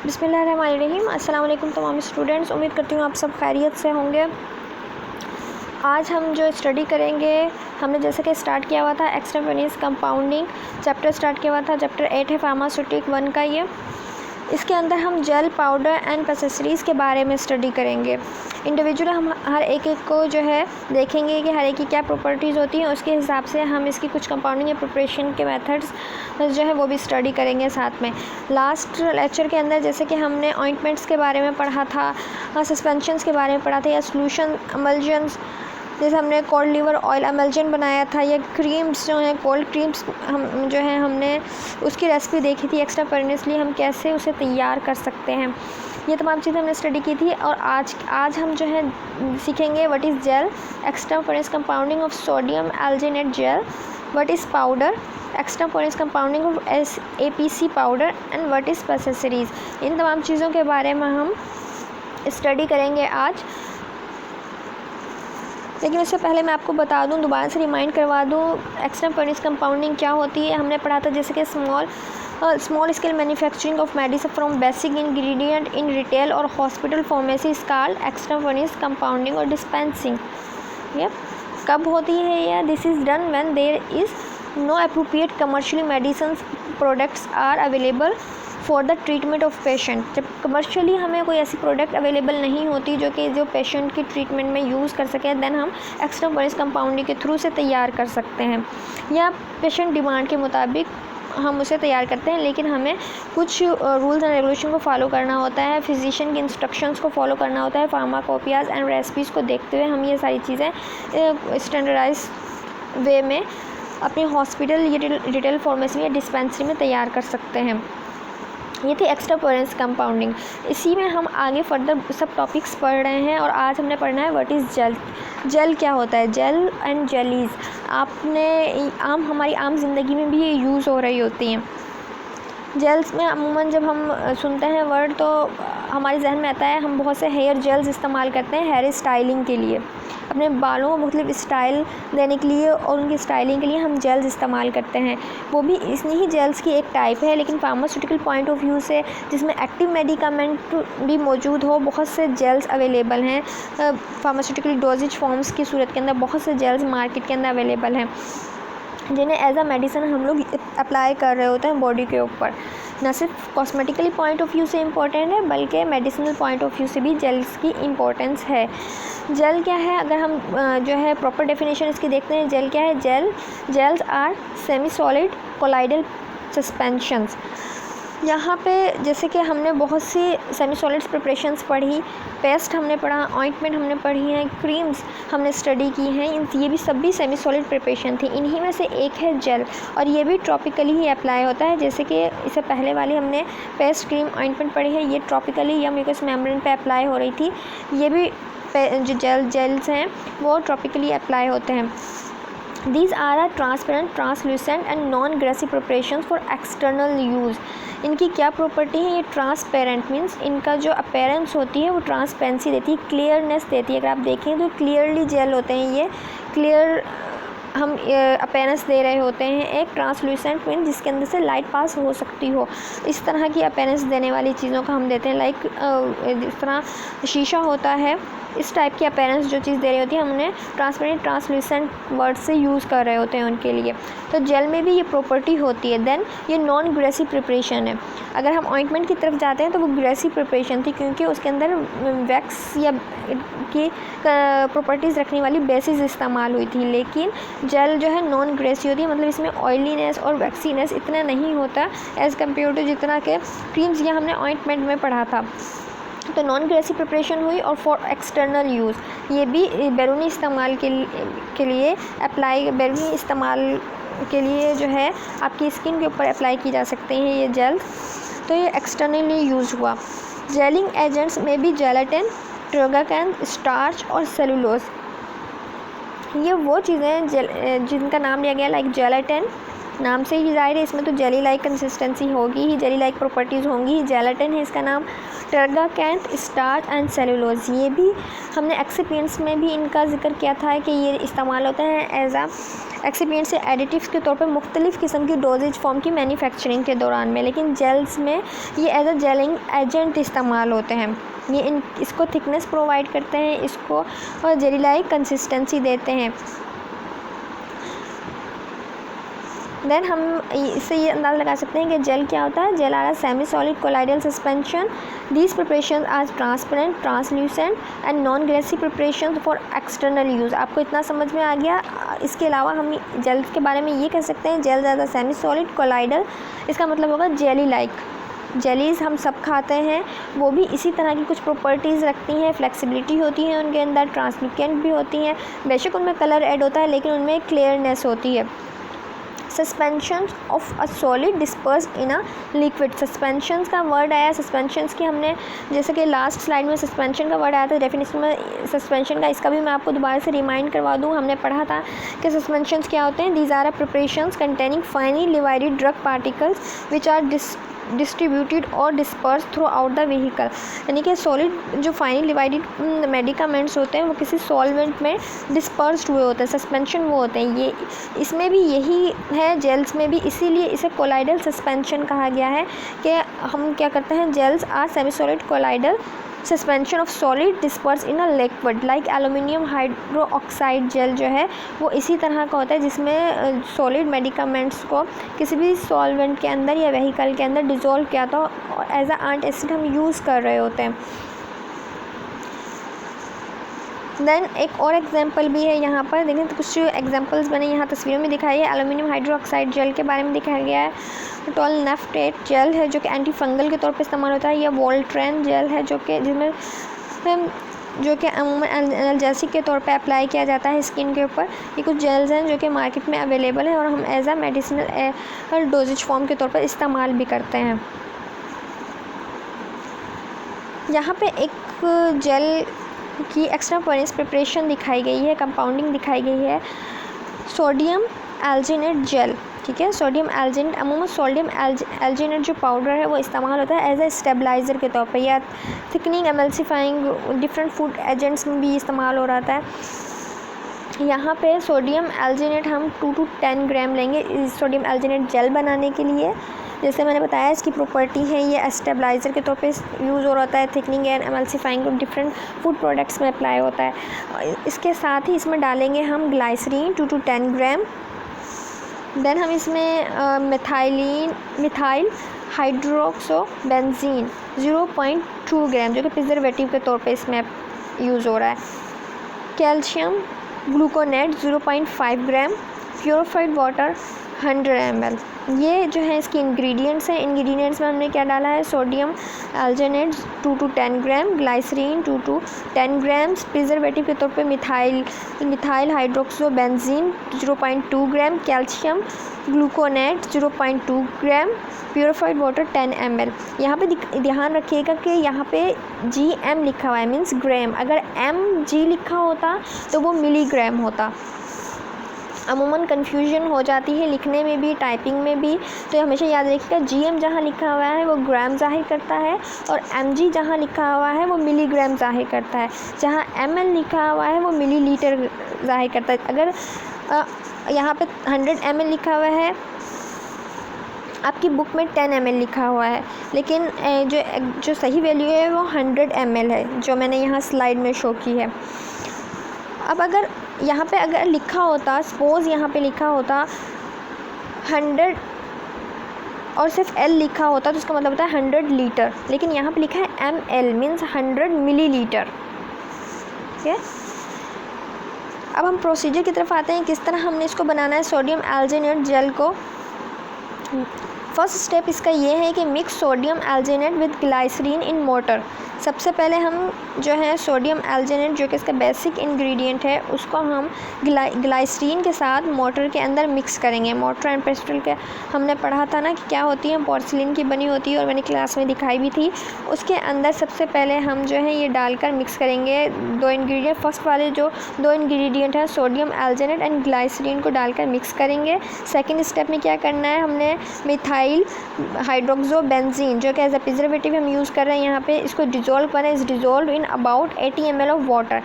बिस्मिल्लाहिर्रहमानिर्रहीम। अस्सलाम वालेकुम तमाम स्टूडेंट्स, उम्मीद करती हूँ आप सब खैरियत से होंगे। आज हम जो स्टडी करेंगे, हमने जैसे कि स्टार्ट किया हुआ था एक्सट्रावेनियस कंपाउंडिंग चैप्टर स्टार्ट किया हुआ था। चैप्टर 8 है फार्मास्यूटिक 1 का ये। इसके अंदर हम जेल, पाउडर एंड एसेसरीज़ के बारे में स्टडी करेंगे। इंडिविजुअल हम हर एक को जो है देखेंगे कि हर एक की क्या प्रॉपर्टीज़ होती हैं, उसके हिसाब से हम इसकी कुछ कंपाउंडिंग या प्रिपरेशन के मेथड्स जो है वो भी स्टडी करेंगे साथ में। लास्ट लेक्चर के अंदर जैसे कि हमने ऑइंटमेंट्स के बारे में पढ़ा था, सस्पेंशंस के बारे में पढ़ा था, या सोल्यूशन एमल्जन्स, जैसे हमने कोल्ड लिवर ऑयल एमल्जन बनाया था, या क्रीम्स जो हैं कोल्ड क्रीम्स हम जो है हमने उसकी रेसिपी देखी थी एक्स्ट्रावेनियसली, हम कैसे उसे तैयार कर सकते हैं। ये तमाम चीज़ें हमने स्टडी की थी। और आज हम जो है सीखेंगे what is gel, extemporaneous compounding of sodium alginate gel, what is powder, extemporaneous compounding of APC powder and what is pessaries. इन तमाम चीज़ों के बारे में हम स्टडी करेंगे आज। लेकिन उससे पहले मैं आपको बता दूं, दोबारा से रिमाइंड करवा दूं, एक्स्ट्रावेनियस कंपाउंडिंग क्या होती है। हमने पढ़ा था जैसे कि small scale manufacturing of medicine from basic ingredient in retail और hospital pharmacy is called extemporaneous compounding और डिस्पेंसिंग। ये कब होती है यह? This is done when there is no appropriate commercially medicine products are available for the treatment of patient. जब commercially हमें कोई ऐसी प्रोडक्ट अवेलेबल नहीं होती जो पेशेंट की ट्रीटमेंट में यूज़ कर सके, देन हम एक्स्ट्रावेनियस कंपाउंडिंग के थ्रू से तैयार कर सकते हैं, या पेशेंट डिमांड के मुताबिक हम उसे तैयार करते हैं। लेकिन हमें कुछ रूल्स एंड रेगुलेशन को फॉलो करना होता है, फिजिशियन की इंस्ट्रक्शंस को फॉलो करना होता है, फार्माकोपियाज एंड रेसिपीज़ को देखते हुए हम ये सारी चीज़ें स्टैंडर्डाइज वे में अपनी हॉस्पिटल या रिटेल फार्मेसी या डिस्पेंसरी में तैयार कर सकते हैं। ये थी एक्स्ट्रावेनियस कंपाउंडिंग। इसी में हम आगे फर्दर सब टॉपिक्स पढ़ रहे हैं, और आज हमने पढ़ना है व्हाट इज़ जेल। जेल क्या होता है? जेल एंड जेलीज़ हमारी आम ज़िंदगी में भी ये यूज़ हो रही होती हैं। जेल्स में अमूमन जब हम सुनते हैं वर्ड तो हमारे जहन में आता है हम बहुत से हेयर जेल्स इस्तेमाल करते हैं हेयर स्टाइलिंग के लिए, अपने बालों को मुख्तलिफ स्टाइल देने के लिए और उनकी स्टाइलिंग के लिए हम जेल्स इस्तेमाल करते हैं। वो भी इतनी ही जेल्स की एक टाइप है, लेकिन फार्मास्यूटिकल पॉइंट ऑफ व्यू से जिसमें एक्टिव मेडिकामेंट भी मौजूद हो, बहुत से जेल्स अवेलेबल हैं। फार्मास्यूटिकल डोजेज फॉर्म्स की सूरत के अंदर बहुत से जेल्स मार्केट के अंदर अवेलेबल हैं, जिन्हें एज अ मेडिसिन हम लोग अप्लाई कर रहे होते हैं बॉडी के ऊपर। न सिर्फ कॉस्मेटिकली पॉइंट ऑफ व्यू से इम्पॉर्टेंट है, बल्कि मेडिसिनल पॉइंट ऑफ व्यू से भी जेल्स की इम्पोर्टेंस है। जेल क्या है? अगर हम जो है प्रॉपर डेफिनेशन इसकी देखते हैं, जेल क्या है? Gels are semi solid colloidal suspensions. यहाँ पे जैसे कि हमने बहुत सी सेमी सॉलिड्स प्रिपरेशंस पढ़ी, पेस्ट हमने पढ़ा, ऑइंटमेंट हमने पढ़ी हैं, क्रीम्स हमने स्टडी की हैं, ये भी सभी सेमी सॉलिड प्रिपरेशन थी। इन्हीं में से एक है जेल, और ये भी ट्रॉपिकली ही अप्लाई होता है। जैसे कि इससे पहले वाली हमने पेस्ट, क्रीम, ऑइंटमेंट पढ़ी है, ये ट्रॉपिकली या म्यूकस मेम्ब्रेन पे अप्लाई हो रही थी। ये भी जो जेल्स हैं वो ट्रॉपिकली अप्लाई होते हैं। These are a transparent, translucent and non-aggressive preparations for external use। इनकी क्या प्रॉपर्टी है? ये ट्रांसपेरेंट मीन्स इनका जो अपीयरेंस होती है वो ट्रांसपेरेंसी देती है, क्लियरनेस देती है। अगर आप देखें तो क्लियरली जेल होते हैं, ये क्लियर हम अपीयरेंस दे रहे होते हैं। एक ट्रांसल्यूसेंट मीन जिसके अंदर से लाइट पास हो सकती हो, इस तरह की अपीयरेंस देने वाली चीज़ों का हम देते हैं। लाइक जिस तरह शीशा होता है, इस टाइप की अपीयरेंस जो चीज़ दे रही होती है, हमने ट्रांसपेरेंट, ट्रांसल्यूसेंट वर्ड से यूज़ कर रहे होते हैं उनके लिए। तो जेल में भी ये प्रॉपर्टी होती है। देन ये नॉन ग्रेसिव प्रिपरेशन है। अगर हम ऑइंटमेंट की तरफ जाते हैं तो वो ग्रेसिव प्रिपरेशन थी, क्योंकि उसके अंदर वैक्स या की प्रॉपर्टीज़ रखने वाली बेसिस इस्तेमाल हुई थी। लेकिन जेल जो है नॉन ग्रेसिव होती है, मतलब इसमें ऑयलीनेस और वैक्सीनेस इतना नहीं होता एज़ कम्पेयर टू जितना के क्रीम्स या हमने ऑइंटमेंट में पढ़ा था। तो नॉन ग्रेसिव प्रिपरेशन हुई। और फॉर एक्सटर्नल यूज़, ये भी बैरूनी इस्तेमाल के लिए बैरूनी इस्तेमाल के लिए जो है आपकी स्किन के ऊपर अप्लाई की जा सकते हैं ये जेल। तो ये एक्सटर्नली यूज़ हुआ। जेलिंग एजेंट्स में भी जेलेटिन, ट्रोगाकैन, स्टार्च और सेलुलोज, ये वो चीज़ें जिनका नाम लिया गया लाइक जेलेटिन, नाम से ही जाहिर है इसमें तो जेली लाइक कंसिस्टेंसी होगी ही, जेली लाइक प्रॉपर्टीज़ होंगी ही, जेलेटिन है इसका नाम। ट्रगाकैंथ, स्टार्च एंड सेलुलोज, ये भी हमने एक्सिपिएंट्स में भी इनका जिक्र किया था कि ये इस्तेमाल होते हैं एज आ एक्सिपिएंट्स या एडिटिव्स के तौर पर मुख्तलिफ़ किस्म की डोजेज फॉर्म की मैन्युफैक्चरिंग के दौरान में, लेकिन जेल्स में ये एज अ जेलिंग एजेंट इस्तेमाल होते हैं। ये इसको थिकनेस प्रोवाइड करते हैं, इसको जेली लाइक कंसिस्टेंसी देते हैं। देन हम इससे ये अंदाज़ा लगा सकते हैं कि जेल क्या होता है। Gel are semi solid colloidal suspension, these preparation are transparent, translucent and non greasy preparation for external use. आपको इतना समझ में आ गया। इसके अलावा हम जेल के बारे में ये कह सकते हैं, जेल ज़्यादा सेमी सॉलिड कोलाइडल, इसका मतलब होगा जेली लाइक। जेलीज़ हम सब खाते हैं, वो भी इसी तरह की कुछ प्रॉपर्टीज़ रखती हैं, फ्लेक्सिबिलिटी होती है उनके अंदर, ट्रांसलूकेंट भी होती हैं, बेशक उनमें कलर ऐड होता है लेकिन उनमें क्लियरनेस होती है। Suspension of a solid dispersed in a liquid, suspensions का वर्ड आया। सस्पेंशंस की हमने जैसे कि लास्ट स्लाइड में सस्पेंशन का वर्ड आया था डेफिनेशन में सस्पेंशन का, इसका भी मैं आपको दोबारा से रिमाइंड करवा दूँ। हमने पढ़ा था कि सस्पेंशंस क्या होते हैं। These are a preparations containing finely divided drug particles which are distributed और disperse throughout the vehicle, यानी कि सॉलिड जो फाइनली डिवाइडेड मेडिकामेंट्स होते हैं वो किसी सॉल्वेंट में डिस्पर्स्ड हुए होते हैं, सस्पेंशन वो होते हैं। ये इसमें भी यही है, जेल्स में भी, इसीलिए इसे कोलाइडल सस्पेंशन कहा गया है कि हम क्या करते हैं, gels are semi solid colloidal suspension of solid disperse in a liquid like aluminium hydroxide gel जो है वो इसी तरह का होता है जिसमें सॉलिड मेडिकामेंट्स को किसी भी सॉल्वेंट के अंदर या व्हीकल के अंदर डिज़ोल्व किया था और एज अ एंटासिड हम यूज़ कर रहे होते हैं। देन एक और एग्जांपल भी है यहाँ पर, देखें तो कुछ एग्जांपल्स मैंने यहाँ तस्वीरों में दिखाई है। एलुमिनियम हाइड्रोक्साइड जेल के बारे में दिखाया गया है। टोलनेफ्टेट जेल है जो कि एंटी फंगल के तौर पे इस्तेमाल होता है। या वोल्ट्रेन जेल है जो कि अमूमन एनाल्जेसिक के तौर पे अप्लाई किया जाता है स्किन के ऊपर। ये कुछ जेल्स हैं जो कि मार्केट में अवेलेबल है और हम एज आ मेडिसिनल डोजेज फॉर्म के तौर पर इस्तेमाल भी करते हैं। यहाँ पे एक जेल की एक्स्ट्रापोरेस प्रिपरेशन दिखाई गई है, कंपाउंडिंग दिखाई गई है। सोडियम एल्जिनेट जेल, ठीक है। सोडियम एल्जिनेट, अमूमन सोडियम एल्जिनेट जो पाउडर है वो इस्तेमाल होता है एज ए स्टेबलाइज़र के तौर पे या thickening, emulsifying, different food agents में भी इस्तेमाल हो रहा है। यहाँ पे सोडियम एल्जिनेट हम 2 to 10 ग्राम लेंगे सोडियम एल्जिनेट जेल बनाने के लिए। जैसे मैंने बताया इसकी प्रॉपर्टी है ये स्टेबलाइज़र के तौर पे यूज़ हो रहा है, thickening and emulsifying different food products में अप्लाई होता है। इसके साथ ही इसमें डालेंगे हम ग्लाइसरीन 2 to 10 ग्राम। देन हम इसमें मिथाइल हाइड्रोक्सोबेंजीन 0.2 ग्राम जो कि प्रिजर्वेटिव के तौर पे इसमें यूज़ हो रहा है। कैल्शियम ग्लूकोनेट 0.5 ग्राम, प्योरीफाइड वाटर 100 ml। ये जो है इसकी इंग्रेडिएंट्स हैं। इंग्रेडिएंट्स में हमने क्या डाला है, sodium alginate 2 to 10 gram, glycerine 2 to 10 grams, preservative के तौर पे मिथाइल हाइड्रोक्सोबेंजीन 0.2 ग्राम, कैल्शियम ग्लूकोनेट 0.2 ग्राम, प्योरीफाइड वाटर 10 ml। यहाँ पे ध्यान रखिएगा कि यहाँ पे GM लिखा हुआ है, मीन्स ग्राम। अगर mg लिखा होता तो वो मिलीग्राम होता। अमूमन कन्फ्यूजन हो जाती है लिखने में भी, टाइपिंग में भी, तो हमेशा याद रखिएगा GM जहाँ लिखा हुआ है वो ग्राम ज़ाहिर करता है और mg जहाँ लिखा हुआ है वो मिलीग्राम ज़ाहिर करता है। जहाँ ml लिखा हुआ है वो मिलीलीटर ज़ाहिर करता है। अगर यहाँ पे 100 ml लिखा हुआ है, आपकी बुक में 10 ml लिखा हुआ है, लेकिन जो सही वैल्यू है वो 100 ml है जो मैंने यहाँ स्लाइड में शो की है। अब अगर यहाँ पे अगर लिखा होता, सपोज़ यहाँ पे लिखा होता 100 और सिर्फ L लिखा होता तो उसका मतलब होता है 100 लीटर, लेकिन यहाँ पे लिखा है ml मीन्स 100 मिलीलीटर, ठीक है। अब हम प्रोसीजर की तरफ आते हैं, किस तरह हमने इसको बनाना है सोडियम एल्जिनेट जेल को। फर्स्ट स्टेप इसका ये है कि mix sodium alginate with glycerine in motor. सबसे पहले हम जो है सोडियम एल्जिनेट जो कि इसका बेसिक इंग्रेडिएंट है उसको हम ग्लाइसरीन के साथ मोटर के अंदर मिक्स करेंगे। मोटर एंड पेस्टल के हमने पढ़ा था ना कि क्या होती है, पोर्सिलिन की बनी होती है और मैंने क्लास में दिखाई भी थी। उसके अंदर सबसे पहले हम जो है ये डालकर मिक्स करेंगे दो इंग्रेडिएंट। फर्स्ट वाले जो 2 इंग्रेडिएंट है सोडियम एल्जिनेट एंड ग्लाइसरीन को डालकर मिक्स करेंगे। सेकेंड स्टेप में क्या करना है, हमने मिथाइल मिथाइल हाइड्रोक्सोबेंजीन जो कि एज अ प्रिजर्वेटिव हम यूज़ कर रहे हैं यहाँ पे, इसको डिज़ोल्व करें, is dissolve in about 80 ml of water.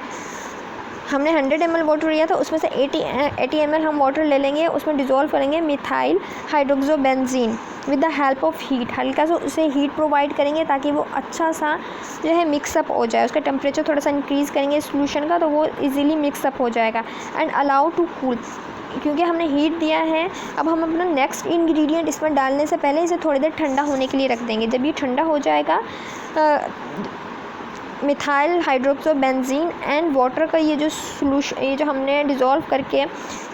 हमने 100 ml वाटर लिया था, उसमें से 80 ml हम वाटर ले लेंगे, उसमें डिज़ोल्व करेंगे methyl hydroxybenzene with the help of heat. हल्का सा उसे हीट प्रोवाइड करेंगे ताकि वो अच्छा सा जो है मिक्सअप हो जाए। उसका टेम्परेचर थोड़ा सा इंक्रीज़ करेंगे सोल्यूशन का, तो वो इजीली मिक्सअप हो जाएगा। एंड अलाउ टू कूल, क्योंकि हमने हीट दिया है, अब हम अपना नेक्स्ट इंग्रेडिएंट इसमें डालने से पहले इसे थोड़ी देर ठंडा होने के लिए रख देंगे। जब ये ठंडा हो जाएगा, मिथाइल हाइड्रोक्सोबेंजीन एंड वाटर का ये जो सोल्यूशन, ये जो हमने डिज़ोल्व करके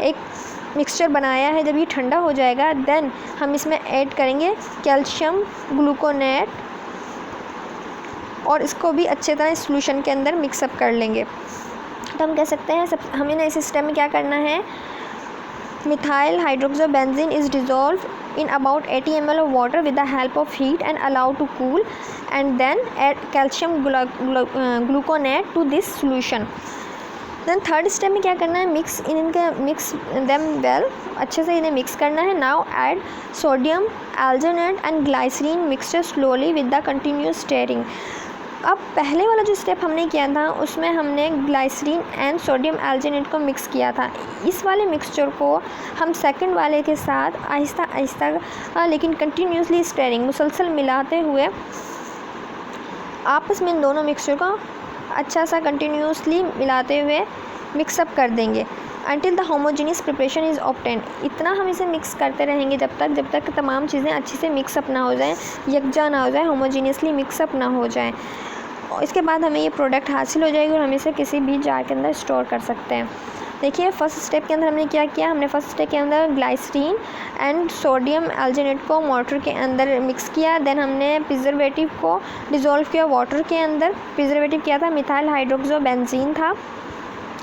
एक मिक्सचर बनाया है, जब ये ठंडा हो जाएगा देन हम इसमें ऐड करेंगे कैल्शियम ग्लूकोनेट और इसको भी अच्छे तरह इस सोल्यूशन के अंदर मिक्सअप कर लेंगे। तो हम कह सकते हैं हमें ना इस स्टेप में क्या करना है, methyl hydroxybenzene is dissolve in about 80 ml of water with the help of heat and allow to cool, and then add calcium gluconate to this solution. then third step में क्या करना है, मिक्स देम वेल, अच्छे से इन्हें mix करना है। Now add sodium alginate and glycerine mixture slowly with the continuous steering. अब पहले वाला जो स्टेप हमने किया था उसमें हमने ग्लाइसरीन एंड सोडियम एल्जिनेट को मिक्स किया था। इस वाले मिक्सचर को हम सेकंड वाले के साथ आहिस्ता आहिस्ता लेकिन कंटिन्यूसली स्टेयरिंग, मुसलसल मिलाते हुए आपस में इन दोनों मिक्सचर को अच्छा सा कंटिन्यूसली मिलाते हुए मिक्सअप कर देंगे until the homogeneous preparation is obtained। इतना हम इसे मिक्स करते रहेंगे जब तक तमाम चीज़ें अच्छे से मिक्सअप ना हो जाएं, यकजा ना हो जाए, होमोजीनियसली मिक्सअप ना हो जाए। और इसके बाद हमें ये प्रोडक्ट हासिल हो जाएगी और हम इसे किसी भी जार के अंदर स्टोर कर सकते हैं। देखिए फर्स्ट स्टेप के अंदर हमने क्या किया, हमने फर्स्ट स्टेप के अंदर ग्लाइसरीन एंड सोडियम एल्जिनेट को वाटर के अंदर मिक्स किया। देन हमने प्रिजर्वेटिव को डिज़ोल्व किया वाटर के अंदर। प्रिजर्वेटिव क्या था, मिथाइल हाइड्रोक्सोबेंजीन था,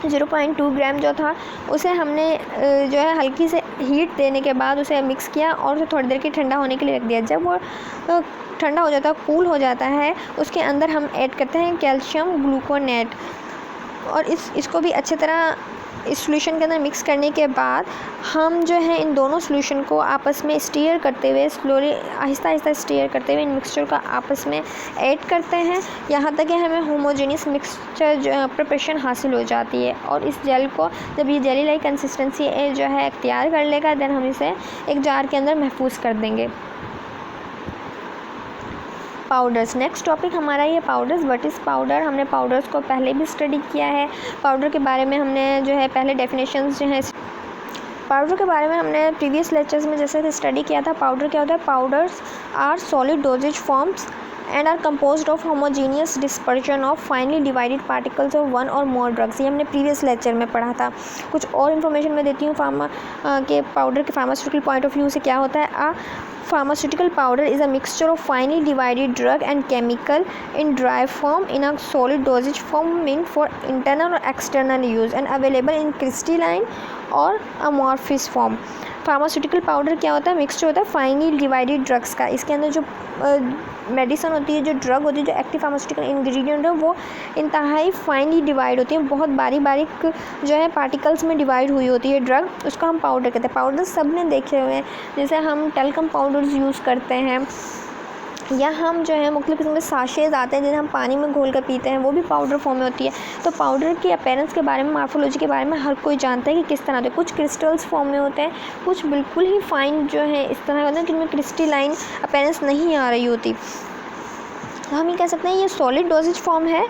0.2 ग्राम जो था, उसे हमने जो है हल्की से हीट देने के बाद उसे मिक्स किया और उसे थोड़ी देर के ठंडा होने के लिए रख दिया। जब वो ठंडा हो जाता है, कूल हो जाता है, उसके अंदर हम ऐड करते हैं कैल्शियम ग्लूकोनेट और इसको भी अच्छी तरह इस सॉल्यूशन के अंदर मिक्स करने के बाद हम जो है इन दोनों सॉल्यूशन को आपस में स्टीयर करते हुए, स्लोली आहिस्ता आहिस्ता स्टीयर करते हुए इन मिक्सचर का आपस में ऐड करते हैं, यहाँ तक कि हमें होमोजेनियस मिक्सचर प्रिपरेशन हासिल हो जाती है। और इस जेल को जब ये जेली लाइक कंसिस्टेंसी जो है इख्तियार कर लेगा, देन हम इसे एक जार के अंदर महफूज कर देंगे। पाउडर्स, नेक्स्ट टॉपिक हमारा ये पाउडर्स। व्हाट इज़ पाउडर, हमने पाउडर्स को पहले भी स्टडी किया है। पाउडर के बारे में हमने जो है पहले डेफिनेशंस जो है पाउडर के बारे में हमने प्रीवियस लेक्चर्स में जैसे स्टडी किया था। पाउडर क्या होता है, powders are solid dosage forms and are composed of homogeneous dispersion of finely divided particles of one और मोर ड्रग्स। ये हमने प्रीवियस लेक्चर में पढ़ा था। कुछ और इन्फॉर्मेशन मैं देती हूँ फार्मा के पाउडर के फार्मास्यूटिकल पॉइंट ऑफ व्यू से क्या होता है। Pharmaceutical powder is a mixture of finely divided drug and chemical in dry form in a solid dosage form meant for internal or external use and available in crystalline or amorphous form। Pharmaceutical powder क्या होता है, mixture होता है finally divided drugs का। इसके अंदर जो medicine होती है, जो ड्रग होती है, जो एक्टिव फार्मास्यूटिकल इंग्रेडिएंट है, वो इंतहाई फाइनली डिवाइड होती है, बहुत बारीक बारीक जो है पार्टिकल्स में डिवाइड हुई होती है ड्रग, उसको हम पाउडर कहते हैं। पाउडर सब ने देखे हुए हैं, जैसे हम टेल्कम पाउडर्स यूज़ करते हैं या हम जो है मुख्तलिफ किस्म के साशेज़ आते हैं जिन्हें हम पानी में घोल कर पीते हैं, वो भी पाउडर फॉर्म में होती है। तो पाउडर की अपीयरेंस के बारे में, मार्फोलॉजी के बारे में हर कोई जानता है कि किस तरह होते हैं। कुछ क्रिस्टल्स फॉर्म में होते हैं, कुछ बिल्कुल ही फाइन जो है इस तरह होते हैं कि उनमें क्रिस्टलाइन अपीयरेंस नहीं आ रही होती। तो हम ये कह सकते हैं ये सॉलिड डोजेज फॉर्म है,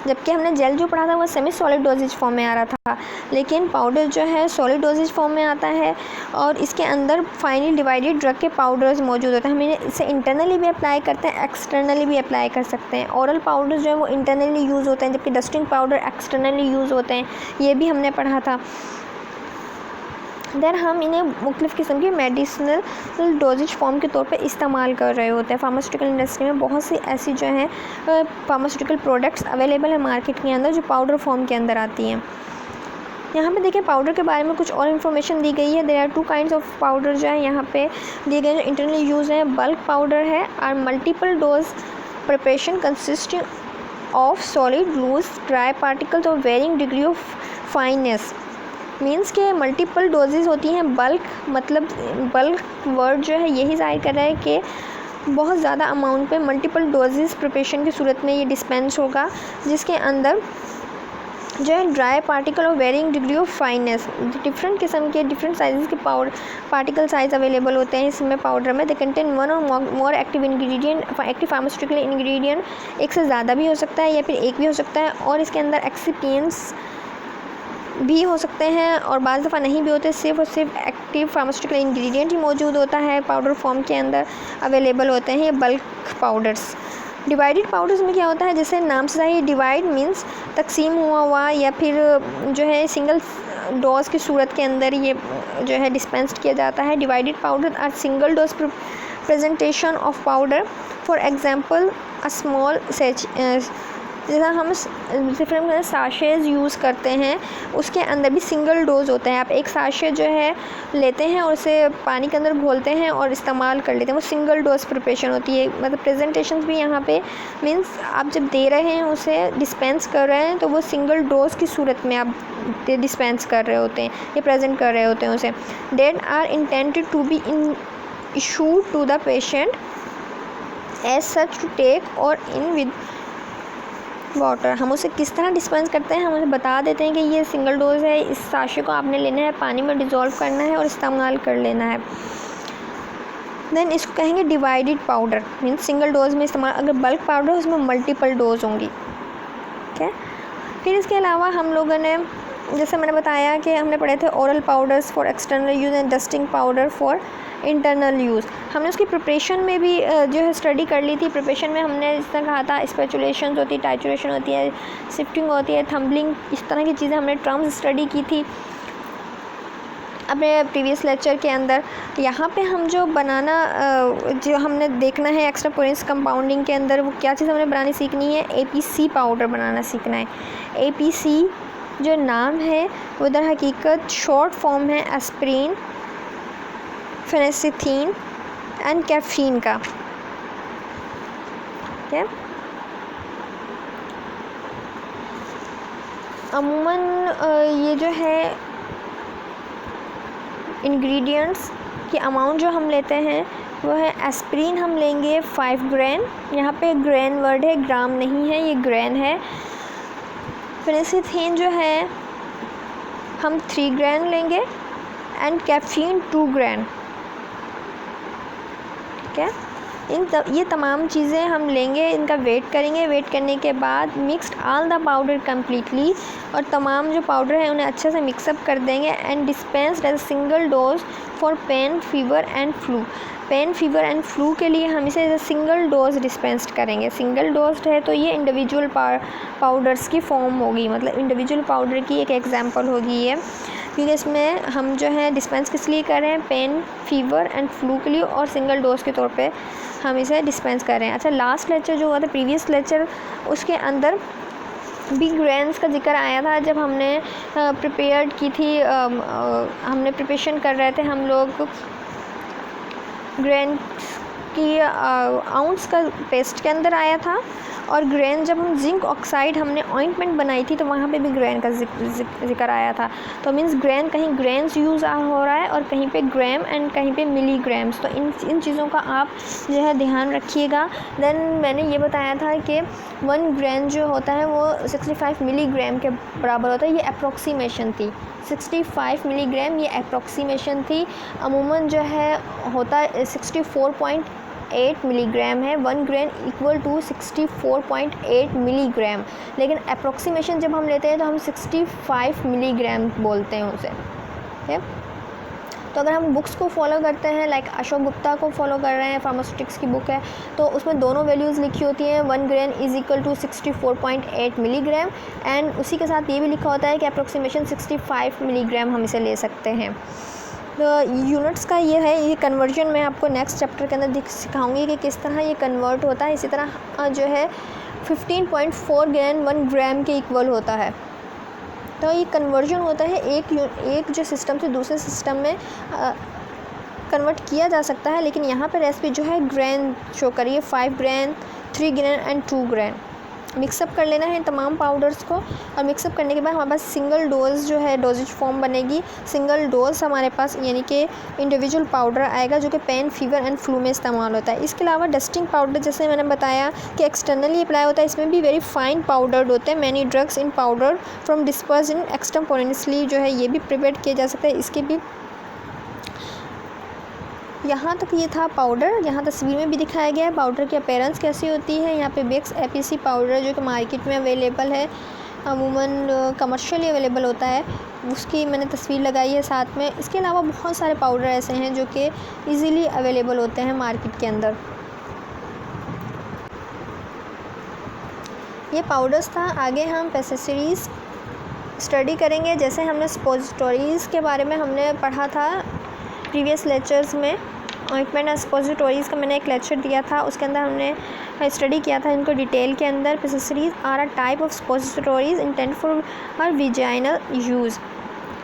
जबकि हमने जेल जो पढ़ा था वो सेमी सॉलिड डोजेज फॉर्म में आ रहा था, लेकिन पाउडर जो है सॉलिड डोजेज फॉर्म में आता है और इसके अंदर फाइनली डिवाइडेड ड्रग के पाउडर्स मौजूद होते हैं। हम इसे इंटरनली भी अप्लाई करते हैं, एक्सटर्नली भी अप्लाई कर सकते हैं। ओरल पाउडर जो है वो इंटरनली यूज़ होते हैं, जबकि डस्टिंग पाउडर एक्सटर्नली यूज़ होते हैं, ये भी हमने पढ़ा था। देन हम इन्हें मुख्तलिफ़ किस्म की मेडिसिनल डोजेज फॉर्म के तौर पे इस्तेमाल कर रहे होते हैं। फार्मास्यूटिकल इंडस्ट्री में बहुत सी ऐसी जो हैं फार्मास्यूटिकल प्रोडक्ट्स अवेलेबल है मार्केट के अंदर जो पाउडर फॉर्म के अंदर आती हैं। यहाँ पे देखिए पाउडर के बारे में कुछ और इन्फॉर्मेशन दी गई है। There are 2 kinds of powder जो है यहाँ पे दिए गए, जो इंटरनली यूज़ है। बल्क पाउडर है और multiple dose preparation consisting of solid loose dry particles of varying degree of fineness. Means के मल्टीपल डोजेज़ होती हैं। बल्क मतलब बल्क वर्ड जो है यही ज़ाहिर कर रहा है कि बहुत ज़्यादा अमाउंट पे मल्टीपल डोजेज़ प्रिपरेशन की सूरत में ये डिस्पेंस होगा, जिसके अंदर जो है ड्राई पार्टिकल और varying degree of fineness, different किस्म के डिफरेंट साइज़ के पाउडर पार्टिकल साइज़ अवेलेबल होते हैं इसमें पाउडर में। दे कंटेन वन और more active ingredient, active pharmaceutical ingredient, एक से ज़्यादा भी हो सकता है या फिर एक भी हो सकता है, और इसके अंदर एक्सिपिएंट्स भी हो सकते हैं और बाज़ दफ़ा नहीं भी होते, सिर्फ और सिर्फ एक्टिव फार्मास्यूटिकल इंग्रेडिएंट ही मौजूद होता है पाउडर फॉर्म के अंदर अवेलेबल होते हैं ये बल्क पाउडर्स। डिवाइडेड पाउडर्स में क्या होता है, जैसे नाम से ही डिवाइड मीन्स तकसीम हुआ या फिर जो है सिंगल डोज की सूरत के अंदर ये जो है डिस्पेंस्ड किया जाता है। Divided powder are single dose presentation of powder, for example a small जैसा हम डिफरेंट साशेज़ यूज़ करते हैं उसके अंदर भी सिंगल डोज होता है। आप एक साशे जो है लेते हैं और उसे पानी के अंदर घोलते हैं और इस्तेमाल कर लेते हैं, वो सिंगल डोज प्रिपरेशन होती है। मतलब प्रेजेंटेशन भी यहाँ पे मीन्स आप जब दे रहे हैं उसे डिस्पेंस कर रहे हैं तो वो सिंगल डोज की सूरत में आप डिस्पेंस कर रहे होते हैं, ये प्रेजेंट कर रहे होते हैं उसे। That are intended to be issued to the patient as such to take और इन विद वाटर। हम उसे किस तरह डिस्पेंस करते हैं, हम उसे बता देते हैं कि ये सिंगल डोज है, इस साशे को आपने लेना है, पानी में डिज़ोल्व करना है और इस्तेमाल कर लेना है। देन इसको कहेंगे divided powder, means single dose में इस्तेमाल। अगर बल्क पाउडर उसमें मल्टीपल डोज होंगी, ठीक है। फिर इसके अलावा हम लोगों ने जैसे मैंने बताया कि हमने पढ़े थे oral powders for external use and dusting powder for internal use. हमने उसकी प्रिपरेशन में भी जो है स्टडी कर ली थी। प्रिपरेशन में हमने जिस तरह कहा था स्पेचुलेशन होती है, टाइचुरेशन होती है, शिफ्टिंग होती है, थम्बलिंग, इस तरह की चीज़ें हमने टर्म्स स्टडी की थी अपने प्रीवियस लेक्चर के अंदर। यहाँ पे हम जो बनाना जो हमने देखना है एक्स्ट्रा पोरेंस कंपाउंडिंग के अंदर, वो क्या चीज़ हमने बनानी सीखनी है, APC पाउडर बनाना सीखना है। APC जो नाम है वो दर हकीकत शॉर्ट फॉर्म है एस्पिरिन, फेनेसिथीन एंड कैफीन का, ठीक है। अमूमन ये जो है इंग्रेडिएंट्स की अमाउंट जो हम लेते हैं वो है एस्पिरिन हम लेंगे 5 ग्राम, यहाँ पे ग्राम वर्ड है, ग्राम नहीं है, ये ग्राम है। फेनेसिथीन जो है हम 3 ग्राम लेंगे एंड कैफीन 2 ग्राम, ठीक है। ये तमाम चीज़ें हम लेंगे, इनका वेट करेंगे, वेट करने के बाद mixed all the powder completely, और तमाम जो पाउडर है उन्हें अच्छे से मिक्सअप कर देंगे and dispensed as single dose for pain, fever and flu. Pain, fever and flu के लिए हम इसे सिंगल डोज डिस्पेंस्ड करेंगे। सिंगल डोज है तो ये इंडिविजुअल पाउडर्स की फॉर्म होगी, मतलब इंडिविजुअल पाउडर की एक एग्जांपल होगी ये, क्योंकि इसमें हम जो है डिस्पेंस किस लिए कर रहे हैं, पेन, फीवर एंड फ्लू के लिए, और सिंगल डोज के तौर पे हम इसे डिस्पेंस कर रहे हैं। अच्छा, लास्ट लेक्चर जो हुआ था प्रीवियस लेक्चर, उसके अंदर भी ग्रेन्स का जिक्र आया था जब हमने प्रिपेयर्ड की थी, हमने प्रिपरेशन कर रहे थे हम लोग ग्रेन की आउंस का पेस्ट के अंदर आया था, और ग्रेन जब हम जिंक ऑक्साइड हमने ऑइंटमेंट बनाई थी तो वहाँ पे भी ग्रेन का जिक्र आया था। तो मीन्स ग्रेन कहीं ग्रेन्स यूज़ हो रहा है और कहीं पे ग्राम एंड कहीं पे मिलीग्राम्स, तो इन चीज़ों का आप जो है ध्यान रखिएगा। देन मैंने ये बताया था कि 1 ग्राम जो होता है वो 65 मिलीग्राम के बराबर होता है, ये अप्रोक्सीमेशन थी। 65 मिलीग्राम ये अप्रोक्सीमेशन थी, अमूमन जो है होता 64.8 मिलीग्राम है। 1 ग्राम इक्वल टू 64.8 मिलीग्राम, लेकिन अप्रोक्सीमेशन जब हम लेते हैं तो हम 65 मिलीग्राम बोलते हैं उसे, ठीक है। तो अगर हम बुक्स को फॉलो करते हैं, लाइक अशोक गुप्ता को फॉलो कर रहे हैं, फार्मास्यूटिक्स की बुक है, तो उसमें दोनों वैल्यूज़ लिखी होती हैं, 1 gram is equal to 64.8 milligram, and उसी के साथ ये भी लिखा होता है कि अप्रोक्सीमेशन 65 मिलीग्राम हम इसे ले सकते हैं। तो यूनिट्स का ये है, ये कन्वर्जन मैं आपको नेक्स्ट चैप्टर के अंदर सिखाऊंगी कि किस तरह ये कन्वर्ट होता है। इसी तरह जो है 15.4 ग्राम 1 ग्राम के इक्वल होता है। तो ये कन्वर्जन होता है एक जो सिस्टम से दूसरे सिस्टम में कन्वर्ट किया जा सकता है, लेकिन यहाँ पर रेसिपी जो है ग्राम शो करिए, 5 ग्राम, 3 ग्राम एंड 2 ग्राम, मिक्सअप कर लेना है तमाम पाउडर्स को, और मिक्सअप करने के बाद हमारे पास सिंगल डोज जो है डोजेज फॉर्म बनेगी। सिंगल डोज हमारे पास यानी कि इंडिविजुअल पाउडर आएगा जो कि पेन, फीवर एंड फ्लू में इस्तेमाल होता है। इसके अलावा डस्टिंग पाउडर जैसे मैंने बताया कि एक्सटर्नली अप्लाई होता है, इसमें भी वेरी फाइन पाउडर्ड होते हैं। Many drugs in powder from disperse in extemporaneously जो है ये भी प्रिपेयर किया जा सकता है। इसके भी यहाँ तक ये था पाउडर। यहाँ तस्वीर में भी दिखाया गया है पाउडर की अपीयरेंस कैसी होती है। यहाँ पे विक्स एपीसी पाउडर जो कि मार्केट में अवेलेबल है, अमूमन कमर्शियली अवेलेबल होता है, उसकी मैंने तस्वीर लगाई है साथ में। इसके अलावा बहुत सारे पाउडर ऐसे हैं जो कि इजीली अवेलेबल होते हैं मार्केट के अंदर। ये पाउडर्स था। आगे हम एसेसरीज़ स्टडी करेंगे। जैसे हमने सपोजिटोरीज़ के बारे में हमने पढ़ा था प्रीवियस लेक्चर्स में, ऑइंटमेंट एंड सपोजिटोरीज़ का मैंने एक लेक्चर दिया था, उसके अंदर हमने स्टडी किया था इनको डिटेल के अंदर। Pessaries are a type of suppositories intend for vaginal use.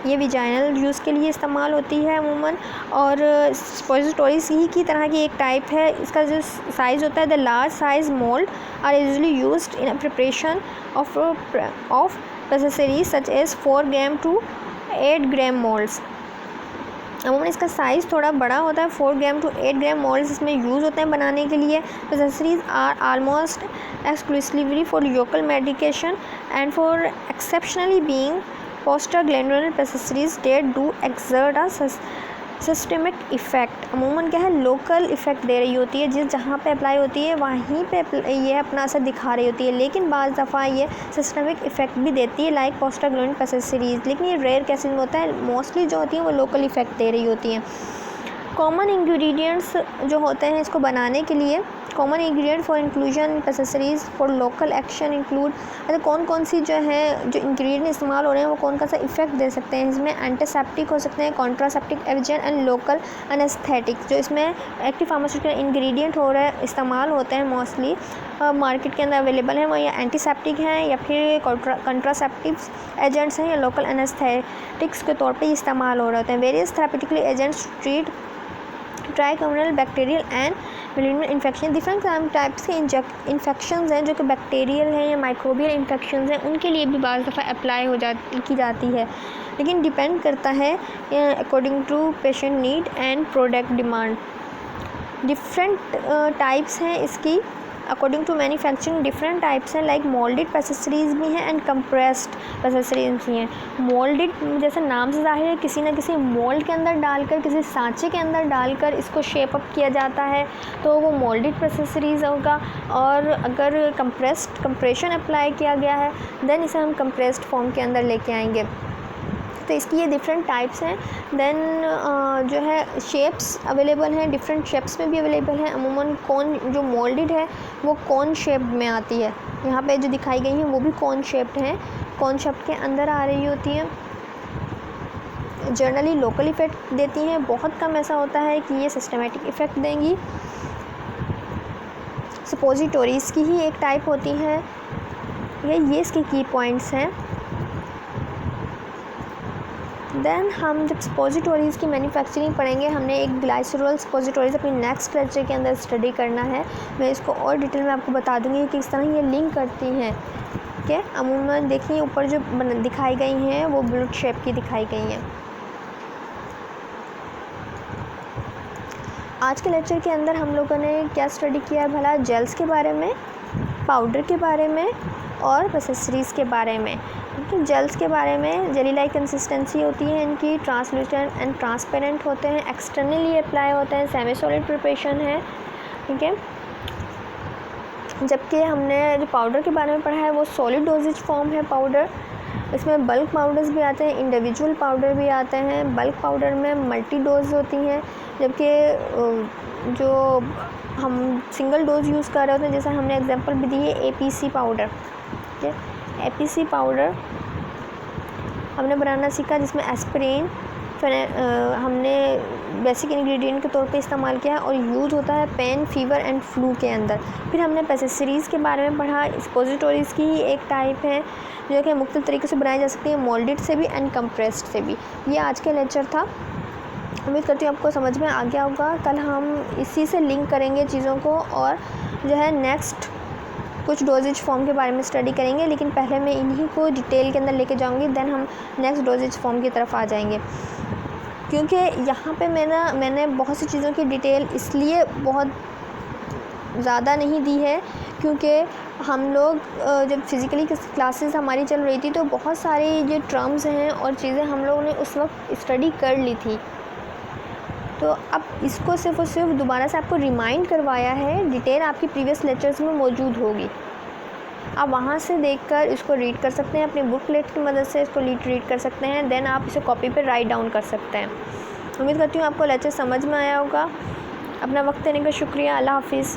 ये विजाइनल यूज़ के लिए इस्तेमाल होती है अमूमन, और सपोजिटोरीज़ ही की तरह की एक टाइप है। इसका जो साइज़ होता है the large size mould are usually used in preparation of pessaries such as 4 gram to 8 gram moulds. अमूमन इसका साइज़ थोड़ा बड़ा होता है, 4 ग्राम टू 8 ग्राम मोल्ड्स इसमें यूज़ होते हैं बनाने के लिए। Pessaries are almost exclusively for local medication and for exceptionally being prostaglandin pessaries that do exert a systemic effect. अमूमन क्या है, लोकल इफ़ेक्ट दे रही होती है, जिस जहाँ पे अप्लाई होती है वहीं पे ये अपना असर दिखा रही होती है, लेकिन बाज़ दफ़ा ये सिस्टमिक इफ़ेक्ट भी देती है लाइक पोस्टाग्लैंडुलर एसेसरीज। लेकिन ये रेयर केसेस में होता है, मोस्टली जो होती हैं वो लोकल इफ़ेक्ट दे रही होती हैं। कॉमन इंग्रेडिएंट्स जो होते हैं इसको बनाने के लिए, common ingredient for inclusion accessories for local action include, मतलब कौन कौन सी जो है जो इंग्रेडिएंट इस्तेमाल हो रहे हैं वो कौन सा इफेक्ट दे सकते हैं। इसमें एंटीसेप्टिक हो सकते हैं, contraceptive agent and local anaesthetic. जो इसमें एक्टिव फार्मास्यूटिकल इंग्रेडिएंट हो रहे हैं इस्तेमाल होते हैं मोस्टली मार्केट के अंदर अवेलेबल हैं, वो या एंटीसेप्टिक हैं या फिर कॉन्ट्रासेप्टिव एजेंट्स हैं या लोकल एनेस्थेटिक्स के तौर पे इस्तेमाल हो रहे होते हैं। Various therapeutical agents treat trichomonal bacterial and monilial infection. Different types के इन्फेक्शंस हैं जो कि बैक्टीरियल हैं या माइक्रोबियल इन्फेक्शंस हैं, उनके लिए भी बाज़ दफ़ा अप्लाई की जाती है, लेकिन डिपेंड करता है according to patient need and product demand. Different types हैं इसकी according to manufacturing, different types हैं लाइक मोल्डेड एसेसरीज भी हैं एंड कंप्रेस्ड एसेसरीज भी हैं। मोल्डेड जैसे नाम से जाहिर है, किसी न किसी मोल्ड के अंदर डालकर, किसी सांचे के अंदर डालकर इसको शेप अप किया जाता है, तो वो मोल्डेड एसेसरीज होगा। और अगर कंप्रेशन अप्लाई किया गया है देन इसे हम कंप्रेस्ड फॉर्म के अंदर लेके आएंगे। तो इसकी ये डिफरेंट टाइप्स हैं। देन जो है शेप्स अवेलेबल हैं, डिफरेंट शेप्स में भी अवेलेबल हैं। अमूमन कौन जो मोल्डेड है वो कौन शेप में आती है, यहाँ पे जो दिखाई गई हैं वो भी कौन शेप्ड हैं, कौन शेप के अंदर आ रही होती हैं। जनरली लोकल इफ़ेक्ट देती हैं, बहुत कम ऐसा होता है कि ये सिस्टमेटिक इफ़ेक्ट देंगी। सपोजिटोरीज़ की ही एक टाइप होती हैं, ये इसके की पॉइंट्स हैं। देन हम जब सपोजिटोरीज़ की मैन्युफैक्चरिंग पढ़ेंगे, हमने एक ग्लाइसरोल सपोजिटोरीज़ अपनी नेक्स्ट लेक्चर के अंदर स्टडी करना है। मैं इसको और डिटेल में आपको बता दूंगी कि किस तरह ये लिंक करती हैं। ठीक है, अमूमन देखिए ऊपर जो दिखाई गई हैं वो बुलेट शेप की दिखाई गई हैं। आज के लेक्चर के अंदर हम लोगों ने क्या स्टडी किया है भला, जेल्स के बारे में, पाउडर के बारे में और एसेसरीज़ के बारे में। जेल्स के बारे में जेली लाइक कंसिस्टेंसी होती है इनकी, ट्रांसलूसेंट एंड ट्रांसपेरेंट होते हैं, एक्सटर्नली अप्लाई होते हैं, सेमी सॉलिड प्रिपरेशन है। ठीक है, जबकि हमने जो पाउडर के बारे में पढ़ा है वो सॉलिड डोजेज फॉर्म है पाउडर। इसमें बल्क पाउडर्स भी आते हैं, इंडिविजुअल पाउडर भी आते हैं। बल्क पाउडर में मल्टी डोज होती हैं, जबकि जो हम सिंगल डोज यूज़ कर रहे होते हैं, जैसे हमने एग्जांपल भी दी है एपीसी पाउडर। ठीक है, एपीसी पाउडर हमने बनाना सीखा, जिसमें एस्पिरिन हमने बेसिक इंग्रेडिएंट के तौर पे इस्तेमाल किया है और यूज़ होता है पेन, फीवर एंड फ्लू के अंदर। फिर हमने एसेसरीज़ के बारे में पढ़ा, सपोजिटोरीज़ की ही एक टाइप है जो कि मुख्तलिफ तरीके से बनाई जा सकती है, मोल्डेड से भी एंड कंप्रेस्ड से भी। ये आज का लेक्चर था, उम्मीद करती हूँ आपको समझ में आ गया होगा। कल हम इसी से लिंक करेंगे चीज़ों को और जो है नेक्स्ट कुछ डोजेज फॉर्म के बारे में स्टडी करेंगे, लेकिन पहले मैं इन्हीं को डिटेल के अंदर लेके जाऊँगी, देन हम नेक्स्ट डोजेज फॉर्म की तरफ आ जाएंगे। क्योंकि यहाँ पे मैंने बहुत सी चीज़ों की डिटेल इसलिए बहुत ज़्यादा नहीं दी है, क्योंकि हम लोग जब फिज़िकली क्लासेस हमारी चल रही थी तो बहुत सारी जो टर्म्स हैं और चीज़ें हम लोगों ने उस वक्त स्टडी कर ली थी। तो अब इसको सिर्फ़ और सिर्फ दोबारा से आपको रिमाइंड करवाया है, डिटेल आपकी प्रीवियस लेक्चर्स में मौजूद होगी। आप वहाँ से देखकर इसको रीड कर सकते हैं, अपनी बुकलेट की मदद से इसको रीड कर सकते हैं, देन आप इसे कॉपी पर राइट डाउन कर सकते हैं। उम्मीद करती हूँ आपको लेक्चर समझ में आया होगा। अपना वक्त देने का शुक्रिया। अल्लाह हाफिज़।